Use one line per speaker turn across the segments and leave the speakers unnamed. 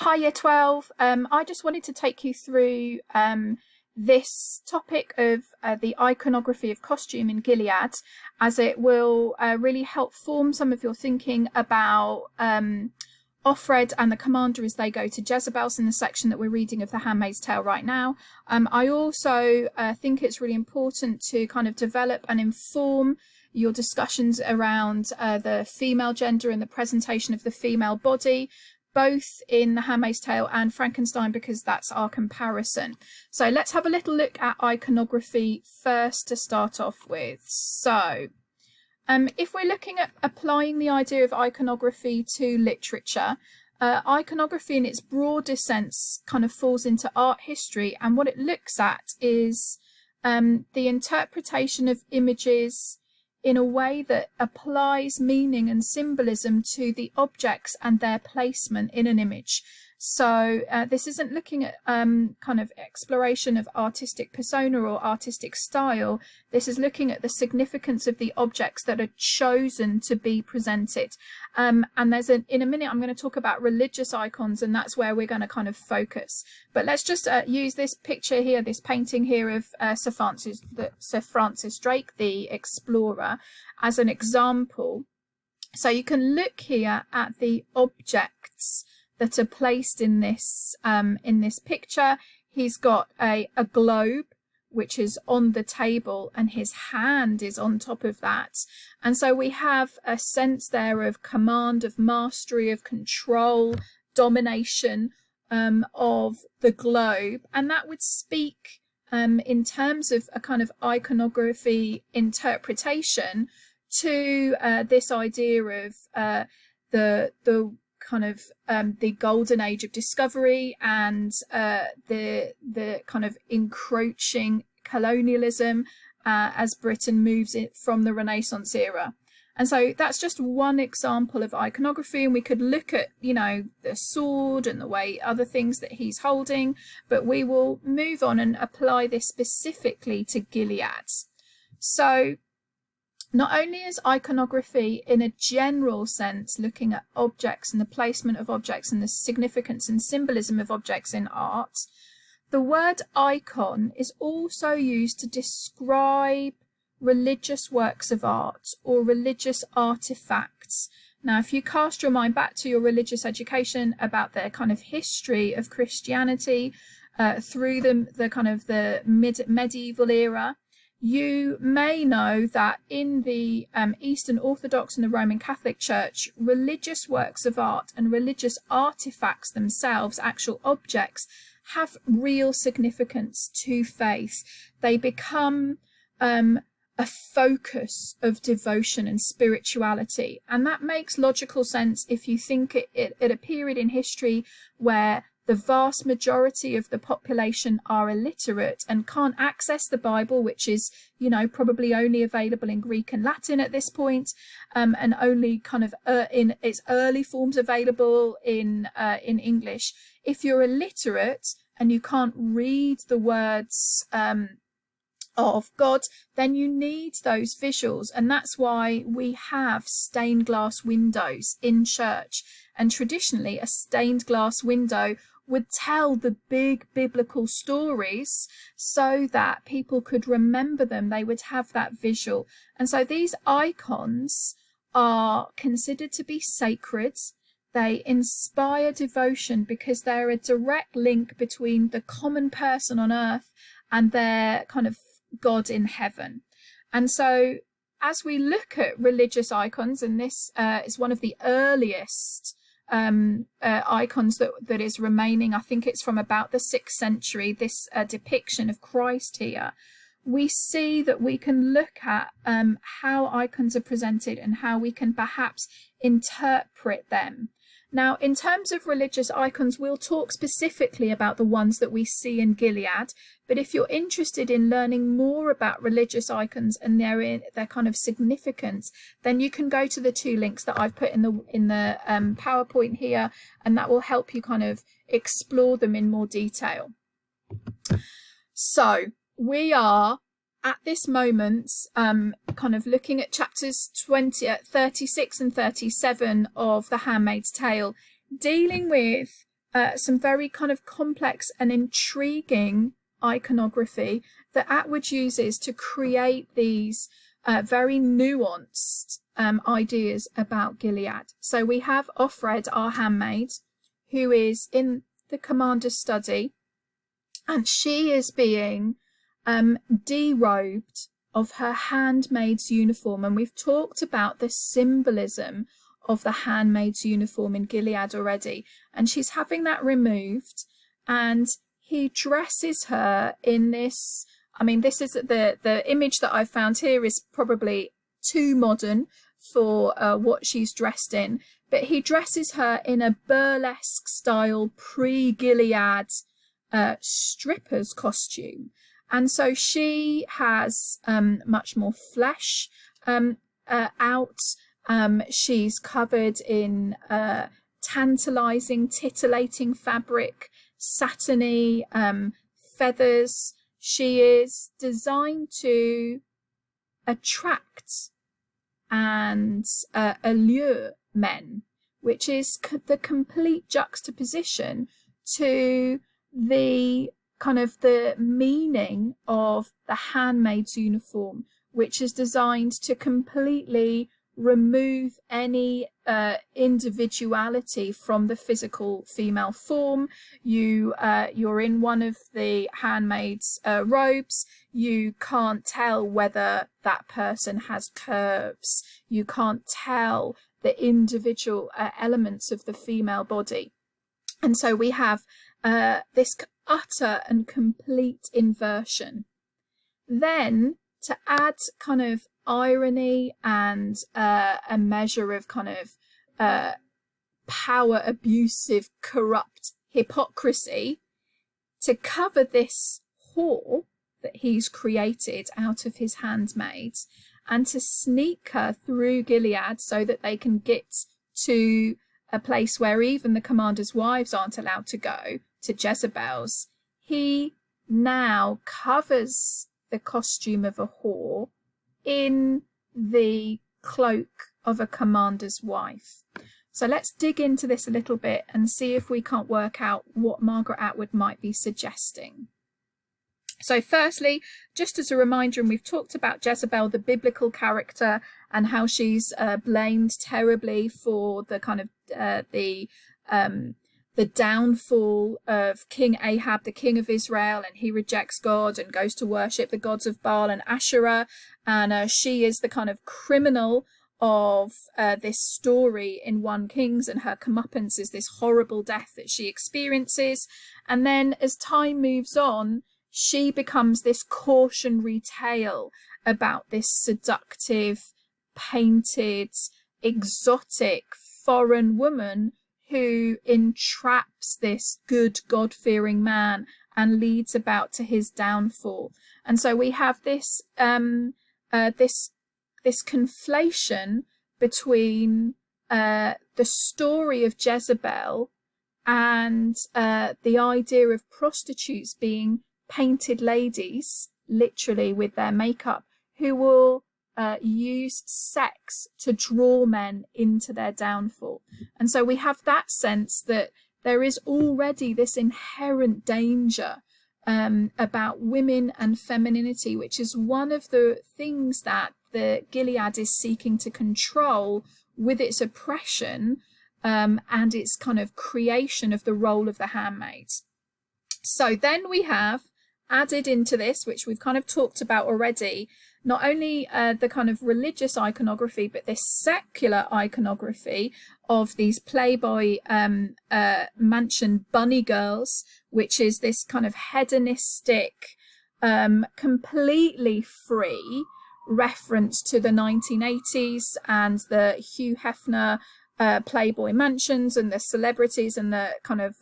Hi, Year 12. I just wanted to take you through this topic of the iconography of costume in Gilead, as it will really help form some of your thinking about Offred and the commander as they go to Jezebels in the section that we're reading of the Handmaid's Tale right now. I also think it's really important to kind of develop and inform your discussions around the female gender and the presentation of the female body, both in the Handmaid's Tale and Frankenstein, because that's our comparison. So let's have a little look at iconography first to start off with. So if we're looking at applying the idea of iconography to literature, iconography in its broadest sense kind of falls into art history, and what it looks at is the interpretation of images in a way that applies meaning and symbolism to the objects and their placement in an image. So this isn't looking at kind of exploration of artistic persona or artistic style. This is looking at the significance of the objects that are chosen to be presented. And in a minute, I'm going to talk about religious icons, and that's where we're going to kind of focus. But let's just use this picture here, this painting here of Sir Francis Drake, the explorer, as an example. So you can look here at the objects that are placed in this picture. He's got a globe which is on the table, and his hand is on top of that. And so we have a sense there of command, of mastery, of control, domination of the globe. And that would speak in terms of a kind of iconography interpretation to this idea of the kind of the golden age of discovery and the kind of encroaching colonialism as Britain moves it from the Renaissance era. And so that's just one example of iconography, and we could look at, you know, the sword and the way other things that he's holding, but we will move on and apply this specifically to Gilead. So not only is iconography in a general sense looking at objects and the placement of objects and the significance and symbolism of objects in art, the word icon is also used to describe religious works of art or religious artifacts. Now, if you cast your mind back to your religious education about the kind of history of Christianity through the kind of the medieval era, you may know that in the Eastern Orthodox and the Roman Catholic Church, religious works of art and religious artifacts themselves, actual objects, have real significance to faith. They become a focus of devotion and spirituality. And that makes logical sense if you think it at a period in history where the vast majority of the population are illiterate and can't access the Bible, which is, you know, probably only available in Greek and Latin at this point, and only kind of in its early forms available in English. If you're illiterate and you can't read the words of God, then you need those visuals, and that's why we have stained glass windows in church. And traditionally, a stained glass window would tell the big biblical stories so that people could remember them. They would have that visual. And so these icons are considered to be sacred. They inspire devotion because they're a direct link between the common person on earth and their kind of God in heaven. And so as we look at religious icons, and this is one of the earliest icons that is remaining, I think it's from about the 6th century, this depiction of Christ here, we see that we can look at how icons are presented and how we can perhaps interpret them. Now, in terms of religious icons, we'll talk specifically about the ones that we see in Gilead. But if you're interested in learning more about religious icons and their kind of significance, then you can go to the 2 links that I've put in the PowerPoint here, and that will help you kind of explore them in more detail. So we are at this moment kind of looking at chapters 36 and 37 of the Handmaid's Tale, dealing with some very kind of complex and intriguing iconography that Atwood uses to create these very nuanced ideas about Gilead. So we have Offred, our handmaid, who is in the commander's study, and she is being derobed of her handmaid's uniform. And we've talked about the symbolism of the handmaid's uniform in Gilead already, and she's having that removed, and he dresses her in this. I mean, this is the image that I found here is probably too modern for what she's dressed in, but he dresses her in a burlesque style pre-Gilead stripper's costume. And so she has much more flesh out. She's covered in tantalizing, titillating fabric, satiny feathers. She is designed to attract and allure men, which is the complete juxtaposition to the kind of the meaning of the handmaid's uniform, which is designed to completely remove any individuality from the physical female form. You're in one of the handmaid's robes. You can't tell whether that person has curves. You can't tell the individual elements of the female body. And so we have this utter and complete inversion. Then, to add kind of irony and a measure of kind of power abusive, corrupt hypocrisy, to cover this whore that he's created out of his handmaids, and to sneak her through Gilead so that they can get to a place where even the commander's wives aren't allowed to go, to Jezebels. He now covers the costume of a whore in the cloak of a commander's wife. So let's dig into this a little bit and see if we can't work out what Margaret Atwood might be suggesting. So firstly, just as a reminder, and we've talked about Jezebel, the biblical character, and how she's blamed terribly for the kind of the downfall of King Ahab, the king of Israel, and he rejects God and goes to worship the gods of Baal and Asherah, and she is the kind of criminal of this story in 1 Kings, and her comeuppance is this horrible death that she experiences. And then as time moves on, she becomes this cautionary tale about this seductive, painted, exotic, foreign woman who entraps this good, God-fearing man and leads about to his downfall. And so we have this this conflation between the story of Jezebel and the idea of prostitutes being painted ladies, literally with their makeup, who will use sex to draw men into their downfall. And so we have that sense that there is already this inherent danger about women and femininity, which is one of the things that the Gilead is seeking to control with its oppression and its kind of creation of the role of the handmaid. So then we have added into this, which we've kind of talked about already, not only the kind of religious iconography, but this secular iconography of these Playboy mansion bunny girls, which is this kind of hedonistic, completely free reference to the 1980s and the Hugh Hefner Playboy mansions and the celebrities and the kind of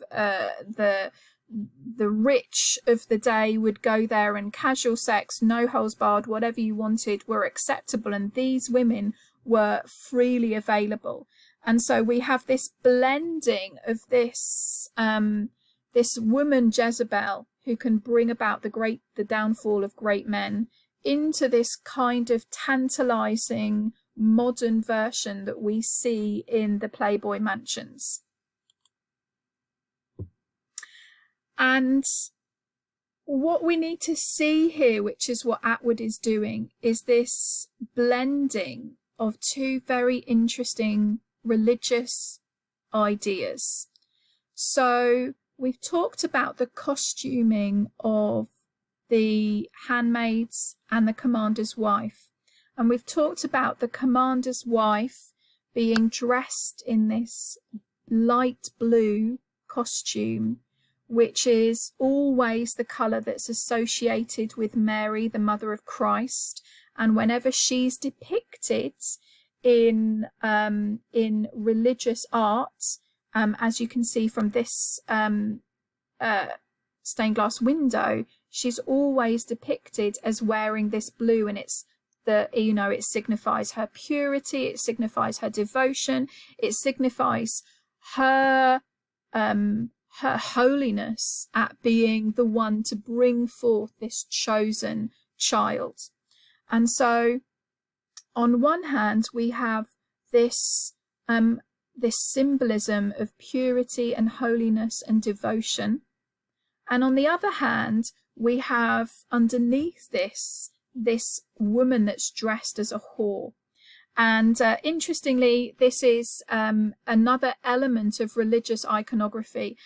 the rich of the day would go there, and casual sex, no holds barred, whatever you wanted were acceptable, and these women were freely available. And so we have this blending of this this woman Jezebel who can bring about the downfall of great men into this kind of tantalizing modern version that we see in the Playboy mansions. And what we need to see here, which is what Atwood is doing, is this blending of two very interesting religious ideas. So we've talked about the costuming of the handmaids and the commander's wife. And we've talked about the commander's wife being dressed in this light blue costume, which is always the colour that's associated with Mary, the mother of Christ. And whenever she's depicted in religious art, as you can see from this stained glass window, she's always depicted as wearing this blue, and it signifies her purity, it signifies her devotion, it signifies her holiness at being the one to bring forth this chosen child. And so on one hand we have this symbolism of purity and holiness and devotion, and on the other hand we have underneath this woman that's dressed as a whore. And interestingly, this is another element of religious iconography.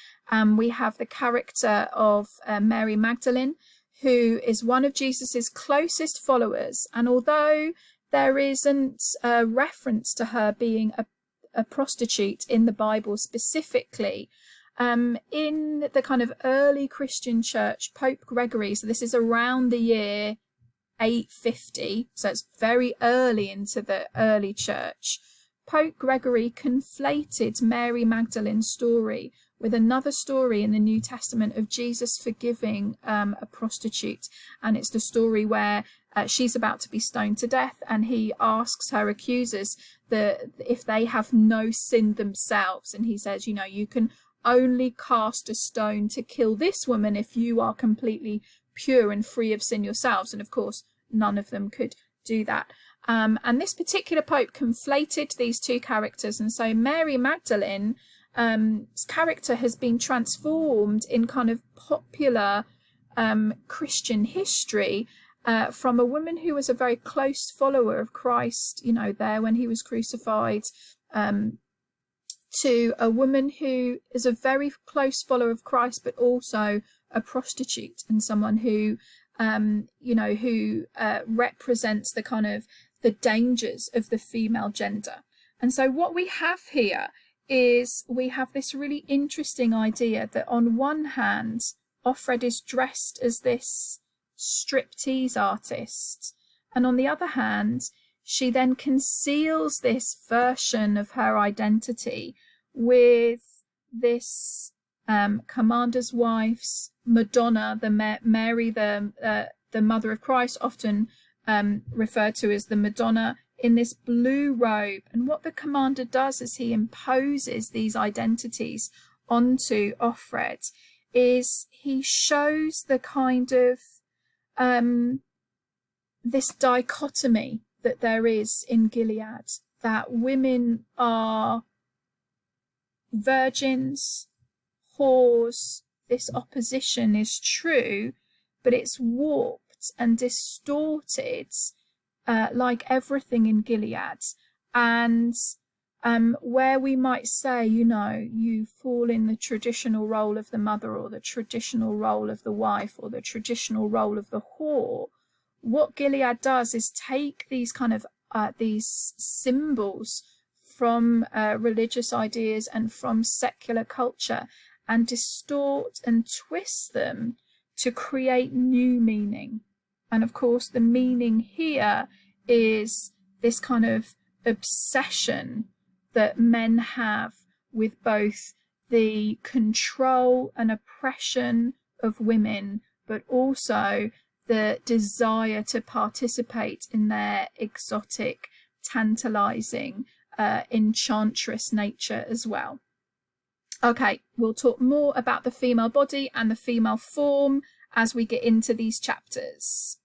We have the character of Mary Magdalene, who is one of Jesus's closest followers. And although there isn't a reference to her being a prostitute in the Bible specifically, in the kind of early Christian church, Pope Gregory, so this is around the year 850, so it's very early into the early church, Pope Gregory conflated Mary Magdalene's story with another story in the New Testament of Jesus forgiving a prostitute. And it's the story where she's about to be stoned to death, and he asks her accusers that if they have no sin themselves, and he says, you can only cast a stone to kill this woman if you are completely pure and free of sin yourselves. And of course none of them could do that, and this particular pope conflated these two characters, and so Mary Magdalene's character has been transformed in kind of popular Christian history from a woman who was a very close follower of Christ, there when he was crucified, to a woman who is a very close follower of Christ, but also a prostitute, and someone who represents the kind of the dangers of the female gender. And so what we have here is we have this really interesting idea that on one hand, Offred is dressed as this striptease artist, and on the other hand, she then conceals this version of her identity with this commander's wife's Madonna, Mary, the mother of Christ, often referred to as the Madonna, in this blue robe. And what the commander does is he imposes these identities onto Offred, is he shows the kind of this dichotomy that there is in Gilead, that women are virgins, whores. This opposition is true, but it's warped and distorted, like everything in Gilead. And where we might say, you fall in the traditional role of the mother, or the traditional role of the wife, or the traditional role of the whore, what Gilead does is take these kind of these symbols from religious ideas and from secular culture and distort and twist them to create new meaning. And of course, the meaning here is this kind of obsession that men have with both the control and oppression of women, but also the desire to participate in their exotic, tantalizing, enchantress nature as well. Okay, we'll talk more about the female body and the female form as we get into these chapters.